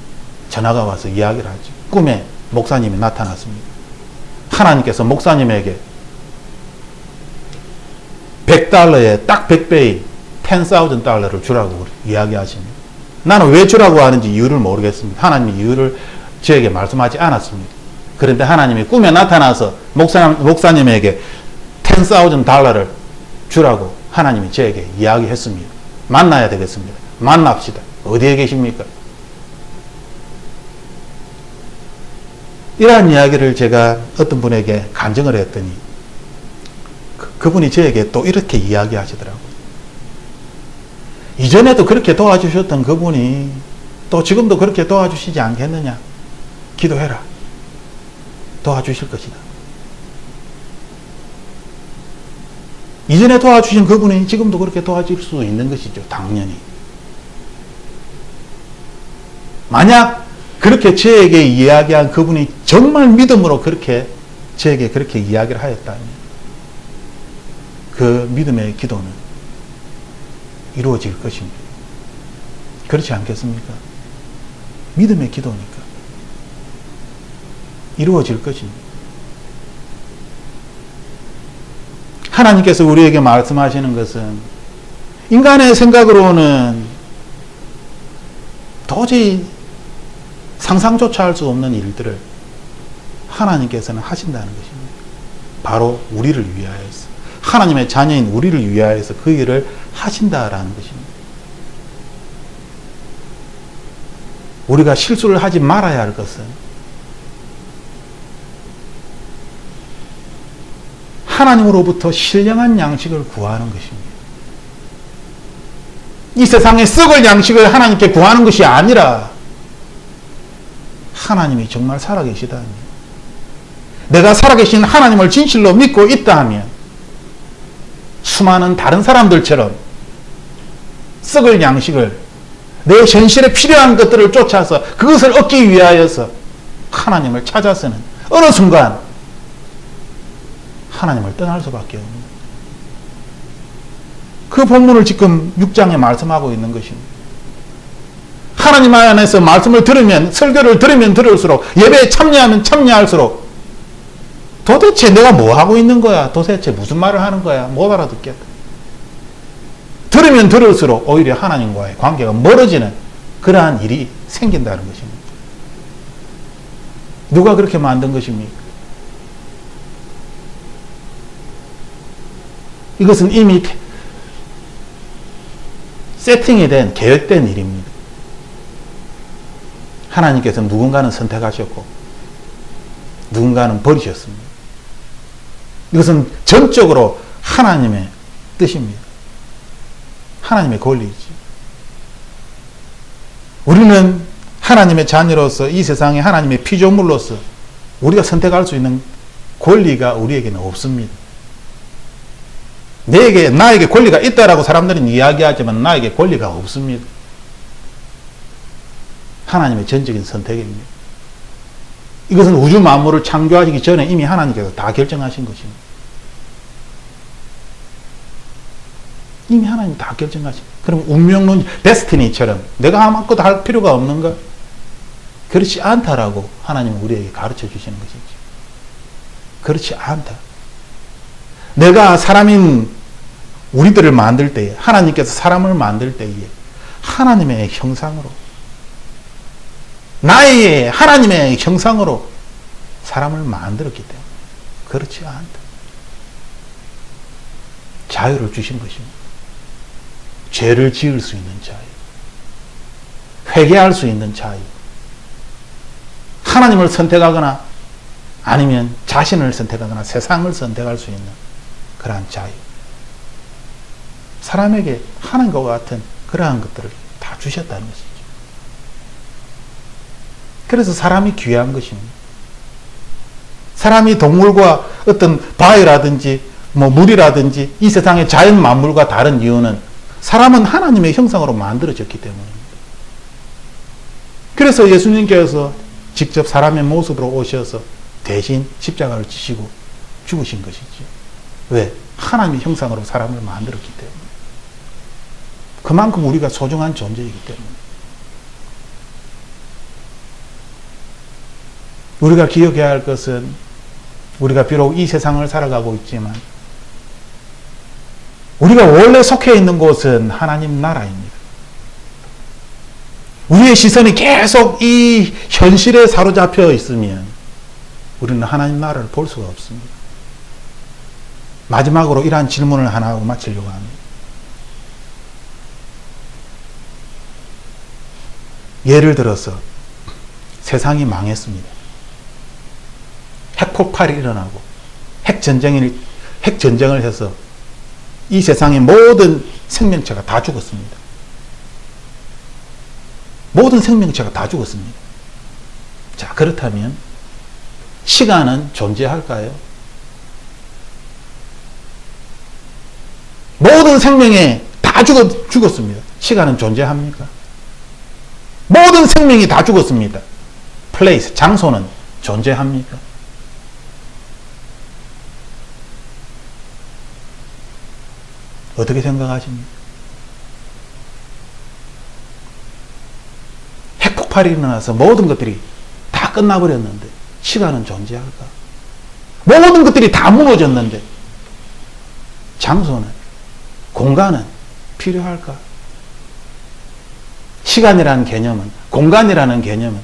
전화가 와서 이야기를 하죠. 꿈에 목사님이 나타났습니다. 하나님께서 목사님에게 $100에 딱 100배인 $10,000를 주라고 이야기하십니다. 나는 왜 주라고 하는지 이유를 모르겠습니다. 하나님이 이유를 저에게 말씀하지 않았습니다. 그런데 하나님이 꿈에 나타나서 목사님에게 $10,000를 주라고 하나님이 저에게 이야기했습니다. 만나야 되겠습니다. 만납시다. 어디에 계십니까? 이러한 이야기를 제가 어떤 분에게 간증을 했더니 그분이 저에게 또 이렇게 이야기하시더라고요. 이전에도 그렇게 도와주셨던 그분이 또 지금도 그렇게 도와주시지 않겠느냐? 기도해라. 도와주실 것이다. 이전에 도와주신 그분이 지금도 그렇게 도와줄 수 있는 것이죠. 당연히. 만약 그렇게 저에게 이야기한 그분이 정말 믿음으로 저에게 그렇게 이야기를 하였다면 그 믿음의 기도는 이루어질 것입니다. 그렇지 않겠습니까? 믿음의 기도니까 이루어질 것입니다. 하나님께서 우리에게 말씀하시는 것은 인간의 생각으로는 도저히 상상조차 할 수 없는 일들을 하나님께서는 하신다는 것입니다. 바로 우리를 위하여서, 하나님의 자녀인 우리를 위하여서 그 일을 하신다라는 것입니다. 우리가 실수를 하지 말아야 할 것은 하나님으로부터 신령한 양식을 구하는 것입니다. 이 세상에 썩을 양식을 하나님께 구하는 것이 아니라 하나님이 정말 살아계시다면, 내가 살아계신 하나님을 진실로 믿고 있다 하면 수많은 다른 사람들처럼 썩을 양식을, 내 현실에 필요한 것들을 쫓아서 그것을 얻기 위하여서 하나님을 찾아서는 어느 순간 하나님을 떠날 수밖에 없는, 그 본문을 지금 6장에 말씀하고 있는 것입니다. 하나님 안에서 말씀을 들으면, 설교를 들으면 들을수록, 예배에 참여하면 참여할수록 도대체 내가 뭐 하고 있는 거야? 도대체 무슨 말을 하는 거야? 못 알아듣겠다. 들으면 들을수록 오히려 하나님과의 관계가 멀어지는 그러한 일이 생긴다는 것입니다. 누가 그렇게 만든 것입니까? 이것은 이미 세팅이 된, 계획된 일입니다. 하나님께서 누군가는 선택하셨고 누군가는 버리셨습니다. 이것은 전적으로 하나님의 뜻입니다. 하나님의 권리이지. 우리는 하나님의 자녀로서 이 세상에 하나님의 피조물로서 우리가 선택할 수 있는 권리가 우리에게는 없습니다. 나에게 권리가 있다라고 사람들은 이야기하지만 나에게 권리가 없습니다. 하나님의 전적인 선택입니다. 이것은 우주 만물을 창조하시기 전에 이미 하나님께서 다 결정하신 것입니다. 이미 하나님 다 결정하신. 그럼 운명론, 데스티니처럼 내가 아무것도 할 필요가 없는가? 그렇지 않다라고 하나님은 우리에게 가르쳐 주시는 것이죠. 그렇지 않다. 내가 사람인 우리들을 만들 때에, 하나님께서 사람을 만들 때에 하나님의 형상으로, 나의 하나님의 형상으로 사람을 만들었기 때문에 그렇지 않다. 자유를 주신 것입니다. 죄를 지을 수 있는 자유, 회개할 수 있는 자유, 하나님을 선택하거나 아니면 자신을 선택하거나 세상을 선택할 수 있는 그러한 자유, 사람에게 하나님과 같은 그러한 것들을 다 주셨다는 것이죠. 그래서 사람이 귀한 것입니다. 사람이 동물과 어떤 바위라든지 물이라든지 이 세상의 자연 만물과 다른 이유는 사람은 하나님의 형상으로 만들어졌기 때문입니다. 그래서 예수님께서 직접 사람의 모습으로 오셔서 대신 십자가를 지시고 죽으신 것이죠. 왜? 하나님의 형상으로 사람을 만들었기 때문에. 그만큼 우리가 소중한 존재이기 때문에. 우리가 기억해야 할 것은, 우리가 비록 이 세상을 살아가고 있지만 우리가 원래 속해 있는 곳은 하나님 나라입니다. 우리의 시선이 계속 이 현실에 사로잡혀 있으면 우리는 하나님 나라를 볼 수가 없습니다. 마지막으로 이러한 질문을 하나 하고 마치려고 합니다. 예를 들어서 세상이 망했습니다. 핵폭발이 일어나고 핵전쟁을 해서 이 세상의 모든 생명체가 다 죽었습니다. 모든 생명체가 다 죽었습니다. 자, 그렇다면 시간은 존재할까요? 모든 생명이 다 죽었습니다. 시간은 존재합니까? 모든 생명이 다 죽었습니다. 플레이스, 장소는 존재합니까? 어떻게 생각하십니까? 핵폭발이 일어나서 모든 것들이 다 끝나버렸는데 시간은 존재할까? 모든 것들이 다 무너졌는데 장소는, 공간은 필요할까? 시간이라는 개념은, 공간이라는 개념은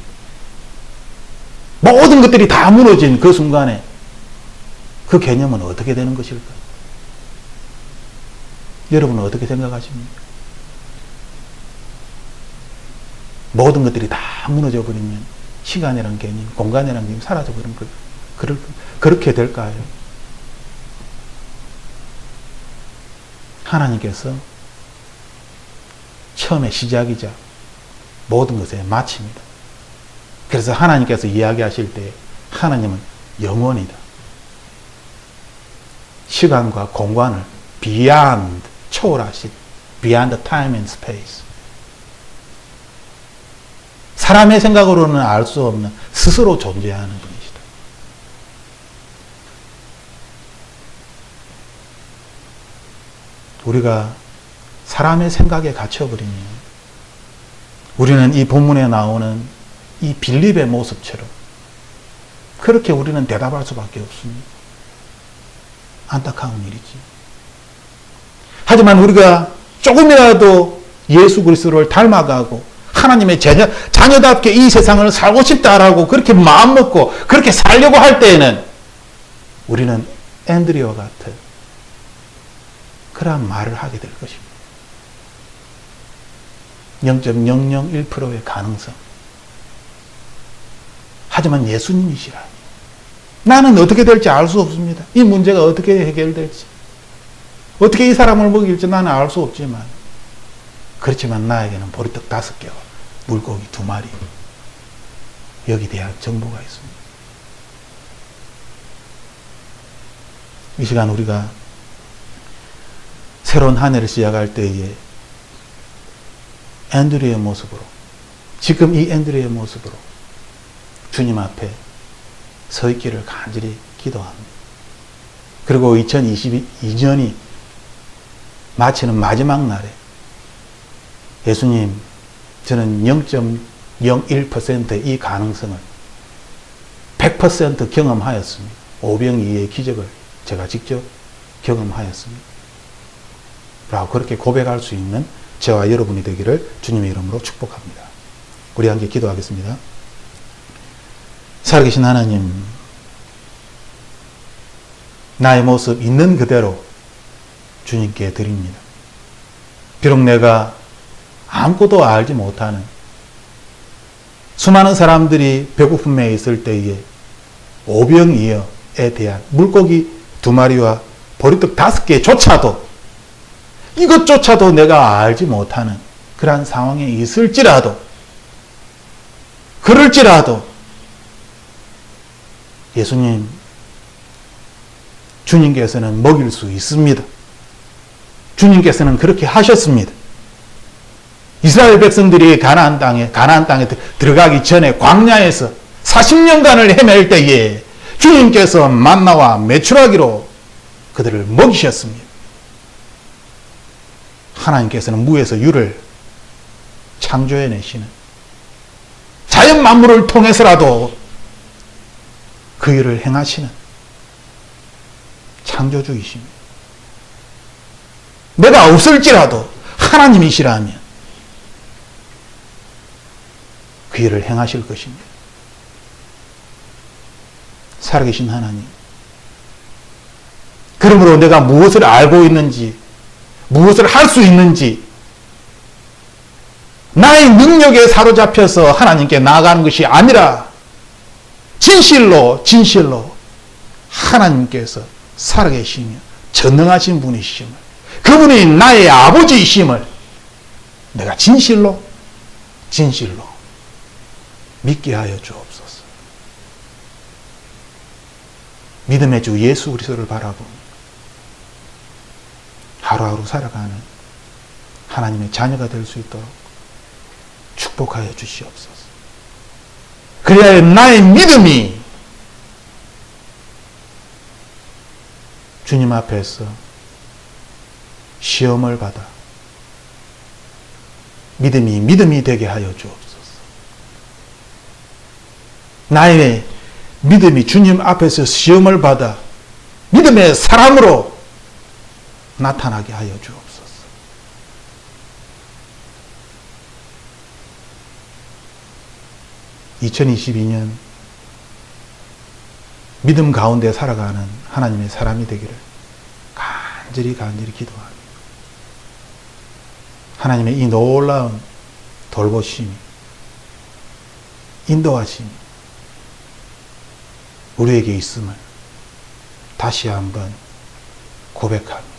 모든 것들이 다 무너진 그 순간에 그 개념은 어떻게 되는 것일까? 여러분은 어떻게 생각하십니까? 모든 것들이 다 무너져 버리면 시간이라는 개념, 공간이라는 개념이 사라져 버리는 거, 그렇게 될까요? 하나님께서 처음에 시작이자 모든 것의 마침이다. 그래서 하나님께서 이야기하실 때 하나님은 영원이다. 시간과 공간을 beyond, 초월하신, beyond time and space. 사람의 생각으로는 알 수 없는 스스로 존재하는 분이시다. 우리가 사람의 생각에 갇혀버리면 우리는 이 본문에 나오는 이 빌립의 모습처럼 그렇게 우리는 대답할 수밖에 없습니다. 안타까운 일이지. 하지만 우리가 조금이라도 예수 그리스도를 닮아가고 하나님의 자녀답게 이 세상을 살고 싶다라고 그렇게 마음먹고 그렇게 살려고 할 때에는 우리는 앤드류와 같은 그러한 말을 하게 될 것입니다. 0.001%의 가능성. 하지만 예수님이시라. 나는 어떻게 될지 알 수 없습니다. 이 문제가 어떻게 해결될지, 어떻게 이 사람을 먹일지 나는 알 수 없지만, 그렇지만 나에게는 보리떡 5개와 물고기 2마리, 여기 대한 정보가 있습니다. 이 시간 우리가 새로운 한 해를 시작할 때에 앤드류의 모습으로, 지금 이 앤드류의 모습으로 주님 앞에 서 있기를 간절히 기도합니다. 그리고 2022년이 마치는 마지막 날에 예수님, 저는 0.01%의 이 가능성을 100% 경험하였습니다. 오병이의 기적을 제가 직접 경험하였습니다. 라고 그렇게 고백할 수 있는 저와 여러분이 되기를 주님의 이름으로 축복합니다. 우리 함께 기도하겠습니다. 살아계신 하나님, 나의 모습 있는 그대로 주님께 드립니다. 비록 내가 아무것도 알지 못하는 수많은 사람들이 배고픔에 있을 때에 오병이어에 대한 물고기 2마리와 보리떡 5개조차도, 이것조차도 내가 알지 못하는 그러한 상황에 있을지라도, 그럴지라도 예수님, 주님께서는 먹일 수 있습니다. 주님께서는 그렇게 하셨습니다. 이스라엘 백성들이 가나안 땅에 들어가기 전에 광야에서 40년간을 헤맬 때에 주님께서 만나와 메추라기로 그들을 먹이셨습니다. 하나님께서는 무에서 유를 창조해내시는, 자연 만물을 통해서라도 그 일을 행하시는 창조주이십니다. 내가 없을지라도 하나님이시라면 그 일을 행하실 것입니다. 살아계신 하나님, 그러므로 내가 무엇을 알고 있는지, 무엇을 할 수 있는지, 나의 능력에 사로잡혀서 하나님께 나아가는 것이 아니라 진실로 하나님께서 살아계시며 전능하신 분이심을, 그분이 나의 아버지이심을 내가 진실로 믿게 하여 주옵소서. 믿음의 주 예수 그리스도를 바라보며 하루하루 살아가는 하나님의 자녀가 될 수 있도록 축복하여 주시옵소서. 그래야 나의 믿음이 주님 앞에서 시험을 받아 믿음이 되게 하여 주옵소서. 나의 믿음이 주님 앞에서 시험을 받아 믿음의 사람으로 나타나게 하여 주옵소서. 2022년 믿음 가운데 살아가는 하나님의 사람이 되기를 간절히 기도합니다. 하나님의 이 놀라운 돌보심이, 인도하심이 우리에게 있음을 다시 한번 고백합니다.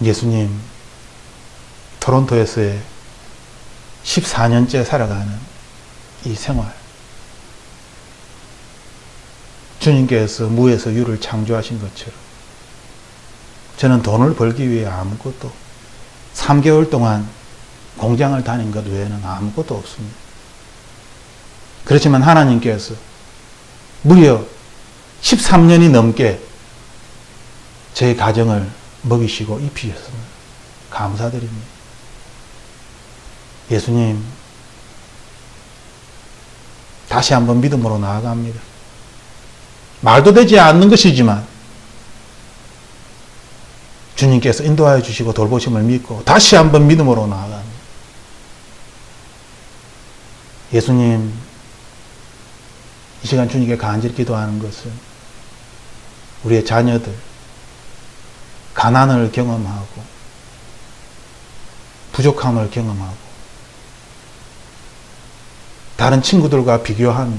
예수님, 토론토에서의 14년째 살아가는 이 생활, 주님께서 무에서 유를 창조하신 것처럼 저는 돈을 벌기 위해 아무것도 3개월 동안 공장을 다닌 것 외에는 아무것도 없습니다. 그렇지만 하나님께서 무려 13년이 넘게 제 가정을 먹이시고 입히셨습니다. 감사드립니다. 예수님, 다시 한번 믿음으로 나아갑니다. 말도 되지 않는 것이지만 주님께서 인도하여 주시고 돌보심을 믿고 다시 한번 믿음으로 나아갑니다. 예수님, 이 시간 주님께 간절히 기도하는 것은 우리의 자녀들 가난을 경험하고 부족함을 경험하고 다른 친구들과 비교하며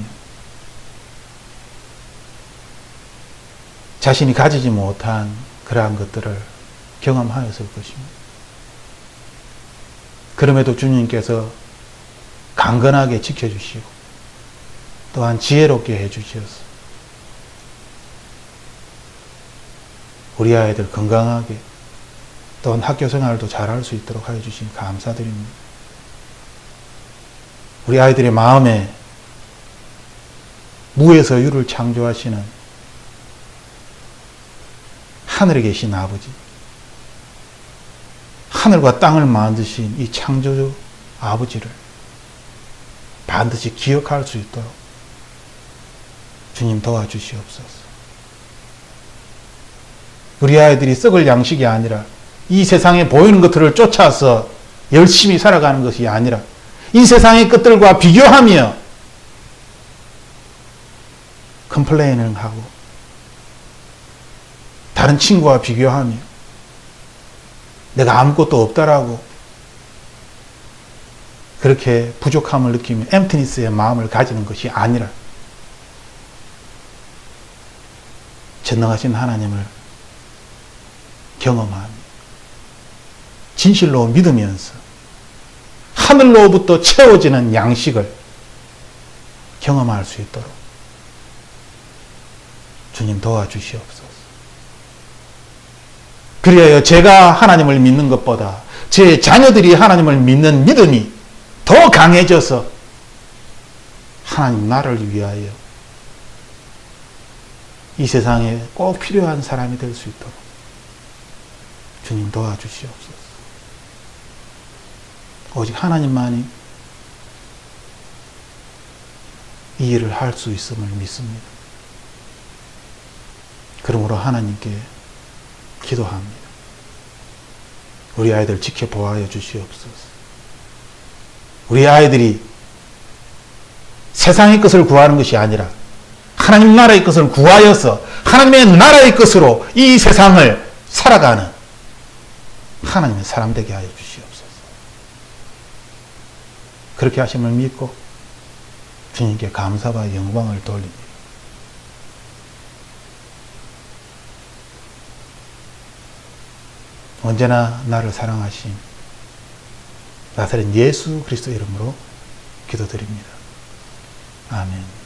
자신이 가지지 못한 그러한 것들을 경험하였을 것입니다. 그럼에도 주님께서 강건하게 지켜주시고 또한 지혜롭게 해주셔서 우리 아이들 건강하게 또한 학교 생활도 잘할 수 있도록 하여 주시니 감사드립니다. 우리 아이들의 마음에 무에서 유를 창조하시는 하늘에 계신 아버지, 하늘과 땅을 만드신 이 창조주 아버지를 반드시 기억할 수 있도록 주님 도와주시옵소서. 우리 아이들이 썩을 양식이 아니라 이 세상에 보이는 것들을 쫓아서 열심히 살아가는 것이 아니라 이 세상의 것들과 비교하며 컴플레인을 하고 다른 친구와 비교하며 내가 아무것도 없다라고 그렇게 부족함을 느끼며 엠프니스의 마음을 가지는 것이 아니라 전능하신 하나님을 경험하며 진실로 믿으면서 하늘로부터 채워지는 양식을 경험할 수 있도록 주님 도와주시옵소서. 그리하여 제가 하나님을 믿는 것보다 제 자녀들이 하나님을 믿는 믿음이 더 강해져서 하나님 나라를 위하여 이 세상에 꼭 필요한 사람이 될 수 있도록 주님 도와주시옵소서. 오직 하나님만이 이 일을 할 수 있음을 믿습니다. 그러므로 하나님께 기도합니다. 우리 아이들 지켜보아여 주시옵소서. 우리 아이들이 세상의 것을 구하는 것이 아니라 하나님 나라의 것을 구하여서 하나님의 나라의 것으로 이 세상을 살아가는 하나님의 사람 되게 하여 주시옵소서. 그렇게 하심을 믿고 주님께 감사와 영광을 돌립니다. 언제나 나를 사랑하신 나사렛 예수 그리스도 이름으로 기도드립니다. 아멘.